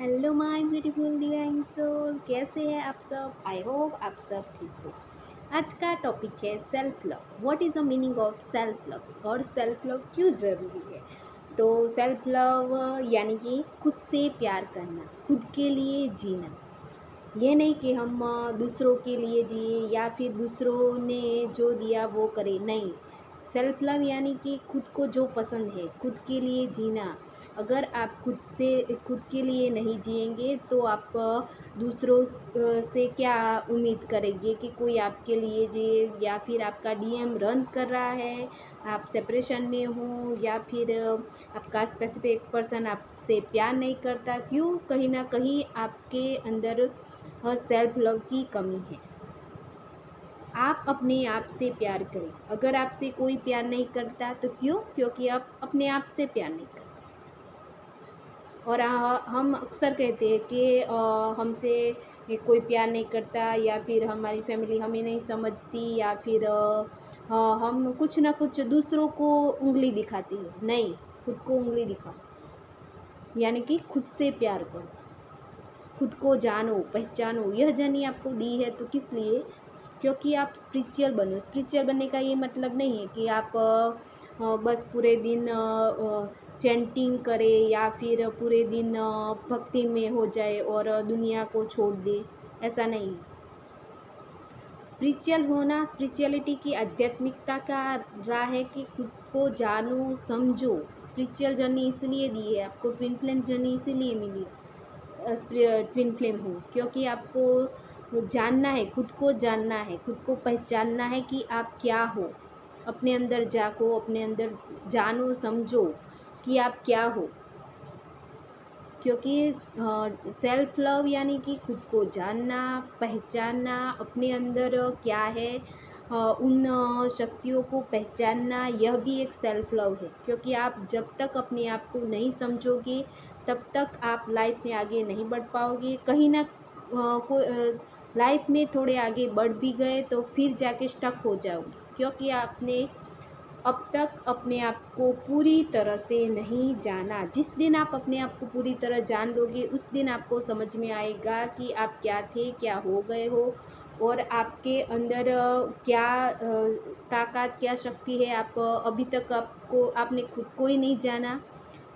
Hello my beautiful divine soul, कैसे हैं आप सब। आई होप आप सब ठीक हो। आज का टॉपिक है self love. What is the meaning of self love और सेल्फ लव क्यों ज़रूरी है। तो सेल्फ लव यानी कि खुद से प्यार करना, खुद के लिए जीना। ये नहीं कि हम दूसरों के लिए जिए या फिर दूसरों ने जो दिया वो करे, नहीं। सेल्फ लव यानी कि खुद को जो पसंद है खुद के लिए जीना। अगर आप खुद के लिए नहीं जिएंगे तो आप दूसरों से क्या उम्मीद करेंगे कि कोई आपके लिए जिए, या फिर आपका डीएम रन कर रहा है, आप सेपरेशन में हो, या फिर आपका स्पेसिफिक पर्सन आपसे प्यार नहीं करता। क्यों? कहीं ना कहीं आपके अंदर सेल्फ लव की कमी है। आप अपने आप से प्यार करें। अगर आपसे कोई प्यार नहीं करता तो क्यों? क्योंकि आप अपने आप से प्यार नहीं करते। और हम अक्सर कहते हैं कि हमसे ये कोई प्यार नहीं करता, या फिर हमारी फैमिली हमें नहीं समझती, या फिर हम कुछ ना कुछ दूसरों को उंगली दिखाती है। नहीं, खुद को उंगली दिखाओ, यानी कि खुद से प्यार करो, खुद को जानो, पहचानो। यह जर्नी आपको दी है तो किस लिए? क्योंकि आप स्पिरिचुअल बनो। स्पिरिचुअल बनने का ये मतलब नहीं है कि आप बस पूरे दिन चैंटिंग करें, या फिर पूरे दिन भक्ति में हो जाए और दुनिया को छोड़ दे। ऐसा नहीं है। स्पिरिचुअल होना, स्पिरिचुअलिटी की आध्यात्मिकता का राह है कि खुद को जानो, समझो। स्पिरिचुअल जर्नी इसलिए दी है आपको, ट्विन फ्लेम जर्नी इसीलिए मिली। ट्विन फ्लेम हो क्योंकि आपको जानना है, खुद को जानना है, खुद को पहचानना है कि आप क्या हो। अपने अंदर झाँको, अपने अंदर जानो, समझो कि आप क्या हो। क्योंकि सेल्फ लव यानी कि खुद को जानना, पहचानना, अपने अंदर क्या है, उन शक्तियों को पहचानना, यह भी एक सेल्फ लव है। क्योंकि आप जब तक अपने आप को नहीं समझोगे तब तक आप लाइफ में आगे नहीं बढ़ पाओगे। कहीं ना को लाइफ में थोड़े आगे बढ़ भी गए तो फिर जाके स्टक हो जाओगे, क्योंकि आपने अब तक अपने आप को पूरी तरह से नहीं जाना। जिस दिन आप अपने आप को पूरी तरह जान लोगे उस दिन आपको समझ में आएगा कि आप क्या थे, क्या हो गए हो, और आपके अंदर क्या ताकत, क्या शक्ति है। आप अभी तक आपने खुद को ही नहीं जाना।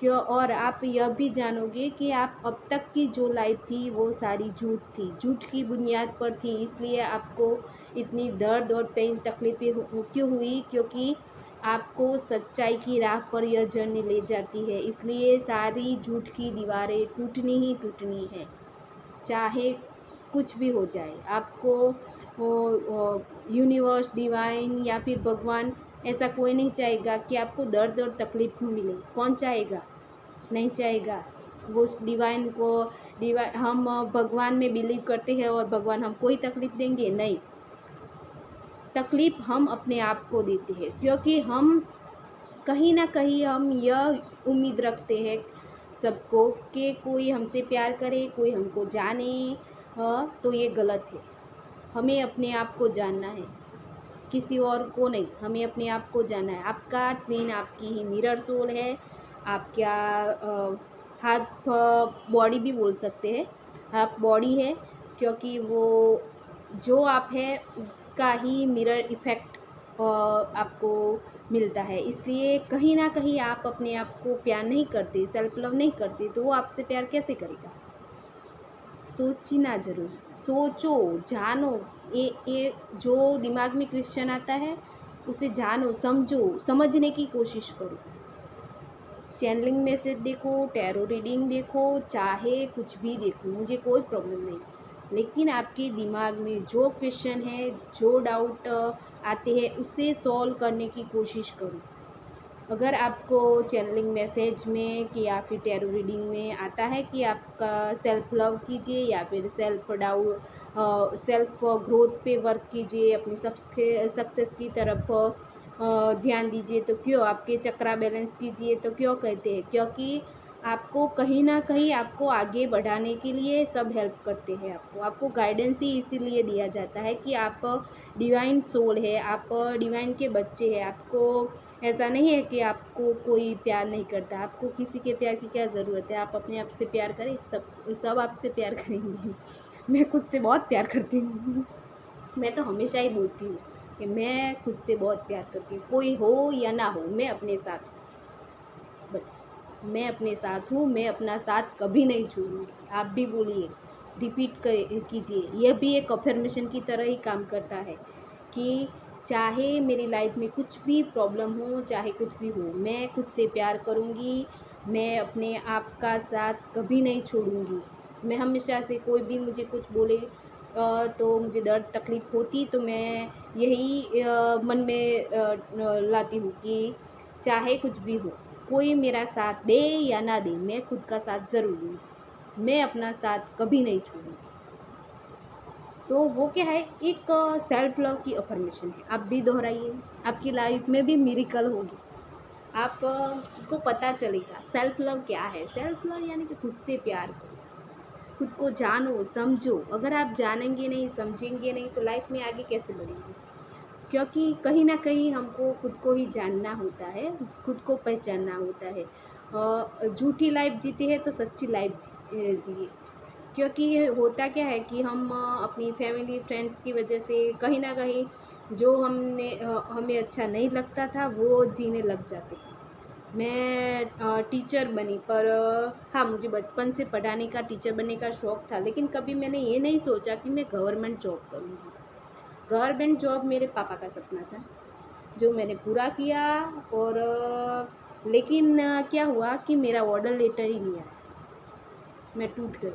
क्यों? और आप यह भी जानोगे कि आप अब तक की जो लाइफ थी वो सारी झूठ थी, झूठ की बुनियाद पर थी। इसलिए आपको इतनी दर्द और पेन तकलीफ़ें क्यों हुई? क्योंकि आपको सच्चाई की राह पर यह जर्नी ले जाती है। इसलिए सारी झूठ की दीवारें टूटनी ही टूटनी है, चाहे कुछ भी हो जाए। आपको यूनिवर्स, डिवाइन या फिर भगवान, ऐसा कोई नहीं चाहेगा कि आपको दर्द और तकलीफ मिले। कौन चाहेगा? नहीं चाहेगा। वो उस डिवाइन को, हम भगवान में बिलीव करते हैं और भगवान हमको ही तकलीफ़ देंगे? नहीं। तकलीफ़ हम अपने आप को देते हैं, क्योंकि हम कहीं ना कहीं हम यह उम्मीद रखते हैं सबको कि कोई हमसे प्यार करे, कोई हमको जाने। तो ये गलत है। हमें अपने आप को जानना है, किसी और को नहीं। हमें अपने आप को जानना है। आपका ट्विन आपकी ही मिरर सोल है। आप क्या हाफ बॉडी भी बोल सकते हैं, हाफ बॉडी है, क्योंकि वो जो आप है उसका ही मिरर इफ़ेक्ट आपको मिलता है। इसलिए कहीं ना कहीं आप अपने आप को प्यार नहीं करते, सेल्फ लव नहीं करते, तो वो आपसे प्यार कैसे करेगा? सोचना ज़रूर, सोचो, जानो। ये जो दिमाग में क्वेश्चन आता है उसे जानो, समझो, समझने की कोशिश करो। चैनलिंग मैसेज देखो, टैरो रीडिंग देखो, चाहे कुछ भी देखो, मुझे कोई प्रॉब्लम नहीं। लेकिन आपके दिमाग में जो क्वेश्चन है, जो डाउट आते हैं, उसे सॉल्व करने की कोशिश करो। अगर आपको चैनलिंग मैसेज में कि या फिर टैरो रीडिंग में आता है कि आपका सेल्फ लव कीजिए, या फिर सेल्फ ग्रोथ पे वर्क कीजिए, अपनी सक्सेस की तरफ ध्यान दीजिए, तो क्यों? आपके चक्रा बैलेंस कीजिए, तो क्यों कहते हैं? क्योंकि आपको कहीं ना कहीं आपको आगे बढ़ाने के लिए सब हेल्प करते हैं। आपको गाइडेंस ही इसीलिए दिया जाता है कि आप डिवाइन सोल है, आप डिवाइन के बच्चे हैं। आपको ऐसा नहीं है कि आपको कोई प्यार नहीं करता, आपको किसी के प्यार की क्या ज़रूरत है। आप अपने आप से प्यार करें, सब आपसे प्यार करेंगे। मैं खुद से बहुत प्यार करती हूँ। मैं तो हमेशा ही बोलती हूँ कि मैं खुद से बहुत प्यार करती हूँ, कोई हो या ना हो, मैं अपने साथ हूँ। बस मैं अपने साथ हूँ, मैं अपना साथ कभी नहीं छोड़ूँगी। आप भी बोलिए, रिपीट कीजिए। यह भी एक अफ़र्मेशन की तरह ही काम करता है कि चाहे मेरी लाइफ में कुछ भी प्रॉब्लम हो, चाहे कुछ भी हो, मैं खुद से प्यार करूँगी। मैं अपने आप का साथ कभी नहीं छोड़ूँगी। मैं हमेशा से, कोई भी मुझे कुछ बोले तो मुझे दर्द तकलीफ़ होती, तो मैं यही मन में लाती हूँ कि चाहे कुछ भी हो, कोई मेरा साथ दे या ना दे, मैं खुद का साथ ज़रूर दूँगी। मैं अपना साथ कभी नहीं छोड़ूँगी। तो वो क्या है, एक सेल्फ लव की अफ़र्मेशन है। आप भी दोहराइए, आपकी लाइफ में भी मिरेकल होगी। आप को पता चलेगा सेल्फ लव क्या है। सेल्फ लव यानी कि खुद से प्यार करो, खुद को जानो, समझो। अगर आप जानेंगे नहीं, समझेंगे नहीं, तो लाइफ में आगे कैसे बढ़ेंगे? क्योंकि कहीं न कहीं हमको खुद को ही जानना होता है, खुद को पहचानना होता है। झूठी लाइफ जीते हैं तो सच्ची लाइफ जिए। क्योंकि ये होता क्या है कि हम अपनी फैमिली फ्रेंड्स की वजह से कहीं न कहीं जो हमें अच्छा नहीं लगता था वो जीने लग जाते हैं। मैं टीचर बनी, पर हाँ, मुझे बचपन से पढ़ाने का, टीचर बनने का शौक़ था, लेकिन कभी मैंने ये नहीं सोचा कि मैं गवर्नमेंट जॉब करूँगी। गवर्नमेंट जॉब मेरे पापा का सपना था, जो मैंने पूरा किया। और लेकिन क्या हुआ कि मेरा ऑर्डर लेटर ही नहीं आया, मैं टूट गई।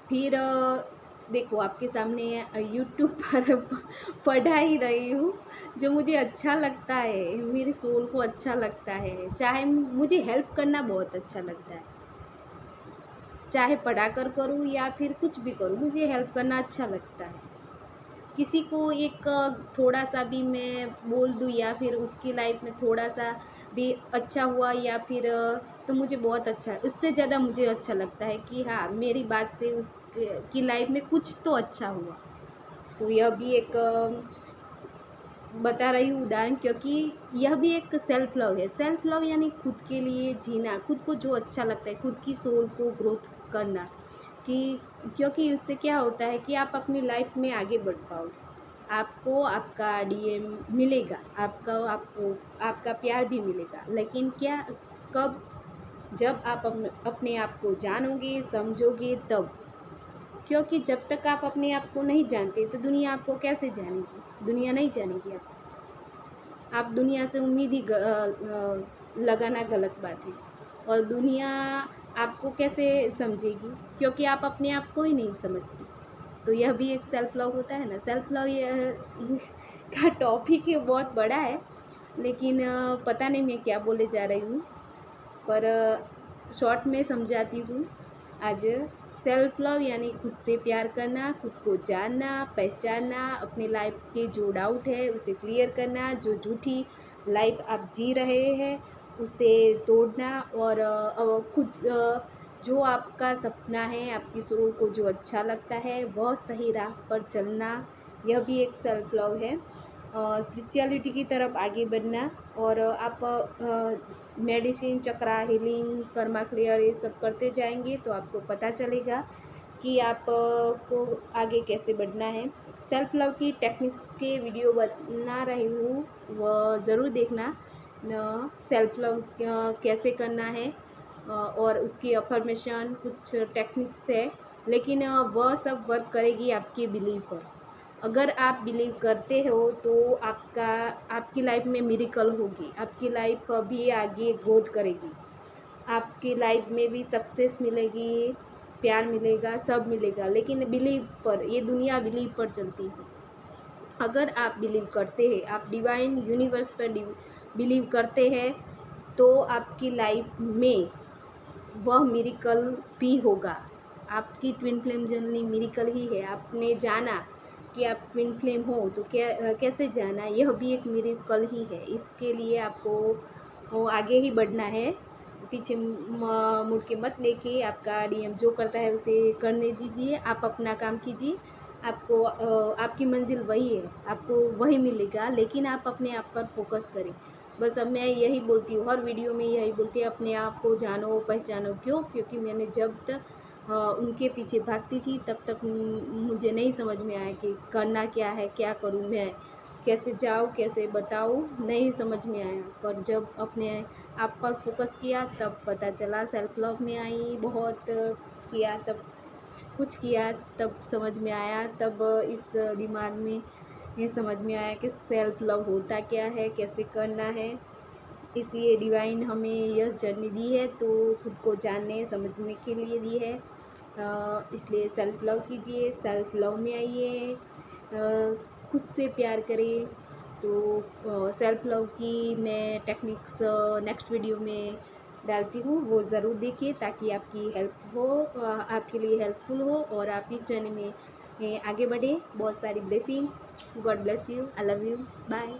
फिर देखो आपके सामने यूट्यूब पर पढ़ा ही रही हूँ, जो मुझे अच्छा लगता है, मेरे सोल को अच्छा लगता है। चाहे मुझे हेल्प करना बहुत अच्छा लगता है, चाहे पढ़ा कर करूँ या फिर कुछ भी करूँ, मुझे हेल्प करना अच्छा लगता है। किसी को एक थोड़ा-सा भी मैं बोल दूँ या फिर उसकी लाइफ में थोड़ा-सा भी अच्छा हुआ या फिर तो मुझे बहुत अच्छा, उससे ज़्यादा मुझे अच्छा लगता है कि हाँ, मेरी बात से उस की लाइफ में कुछ तो अच्छा हुआ। तो यह भी एक बता रही हूँ उदाहरण, क्योंकि यह भी एक सेल्फ लव है। सेल्फ लव यानी खुद के लिए जीना, खुद को जो अच्छा लगता है, खुद की सोल को ग्रोथ करना। कि क्योंकि उससे क्या होता है कि आप अपनी लाइफ में आगे बढ़ पाओगे। आपको आपका डीएम मिलेगा, आपको आपका प्यार भी मिलेगा, लेकिन क्या, कब? जब आप अपने आप को जानोगे, समझोगे तब। क्योंकि जब तक आप अपने आप को नहीं जानते तो दुनिया आपको कैसे जानेगी? दुनिया नहीं जानेगी आपको। आप दुनिया से उम्मीद ही लगाना गलत बात है। और दुनिया आपको कैसे समझेगी? क्योंकि आप अपने आप को ही नहीं समझती। तो यह भी एक सेल्फ लव होता है ना। सेल्फ लव यह का टॉपिक ही बहुत बड़ा है, लेकिन पता नहीं मैं क्या बोले जा रही हूँ, पर शॉर्ट में समझाती हूँ आज। सेल्फ लव यानी खुद से प्यार करना, खुद को जानना, पहचानना, अपनी लाइफ के जो डाउट है उसे क्लियर करना, जो झूठी लाइफ आप जी रहे हैं उसे तोड़ना, और खुद जो आपका सपना है, आपकी सोल को जो अच्छा लगता है वह सही राह पर चलना, यह भी एक सेल्फ लव है। स्पिरिचुअलिटी की तरफ आगे बढ़ना, और आप मेडिसिन, चक्रा, हीलिंग, कर्मा क्लियर ये सब करते जाएंगे तो आपको पता चलेगा कि आप को आगे कैसे बढ़ना है। सेल्फ लव की टेक्निक्स के वीडियो बना रही हूँ, वह ज़रूर देखना। सेल्फ लव कैसे करना है, और उसकी अफर्मेशन कुछ टेक्निक्स है, लेकिन वह सब वर्क करेगी आपके बिलीव पर। अगर आप बिलीव करते हो तो आपकी लाइफ में मिरेकल होगी, आपकी लाइफ भी आगे ग्रोथ करेगी, आपकी लाइफ में भी सक्सेस मिलेगी, प्यार मिलेगा, सब मिलेगा, लेकिन बिलीव पर, ये दुनिया बिलीव पर चलती है। अगर आप बिलीव करते हैं, आप डिवाइन यूनिवर्स पर बिलीव करते हैं, तो आपकी लाइफ में वह मिरेकल भी होगा। आपकी ट्विन फ्लेम जर्नी मिरेकल ही है। आपने जाना कि आप ट्विन फ्लेम हो तो कैसे जाना, यह भी एक मिरेकल ही है। इसके लिए आपको आगे ही बढ़ना है, पीछे मुड़ के मत देखिए। आपका डीएम जो करता है उसे करने दीजिए, आप अपना काम कीजिए, आपको आपकी मंजिल वही है, आपको वही मिलेगा, लेकिन आप अपने आप पर फोकस करें। बस अब मैं यही बोलती हूँ, हर वीडियो में यही बोलती हूँ, अपने आप को जानो पहचानो। क्यों? क्योंकि मैंने जब तक उनके पीछे भागती थी तब तक मुझे नहीं समझ में आया कि करना क्या है, क्या करूँ मैं, कैसे जाऊँ, कैसे बताऊँ, नहीं समझ में आया। पर जब अपने आप पर फोकस किया तब पता चला, सेल्फ लव में आई, बहुत किया, तब कुछ किया, तब समझ में आया, तब इस दिमाग में ये समझ में आया कि सेल्फ लव होता क्या है, कैसे करना है। इसलिए डिवाइन हमें यह जर्नी दी है, तो खुद को जानने समझने के लिए दी है। इसलिए सेल्फ लव कीजिए, सेल्फ लव में आइए, खुद से प्यार करें। तो सेल्फ लव की मैं टेक्निक्स नेक्स्ट वीडियो में डालती हूँ, वो ज़रूर देखिए ताकि आपकी हेल्प हो, आपके लिए हेल्पफुल हो और आप इस जर्नी में आगे बढ़े। बहुत सारी blessing. God bless you. I love you. Bye.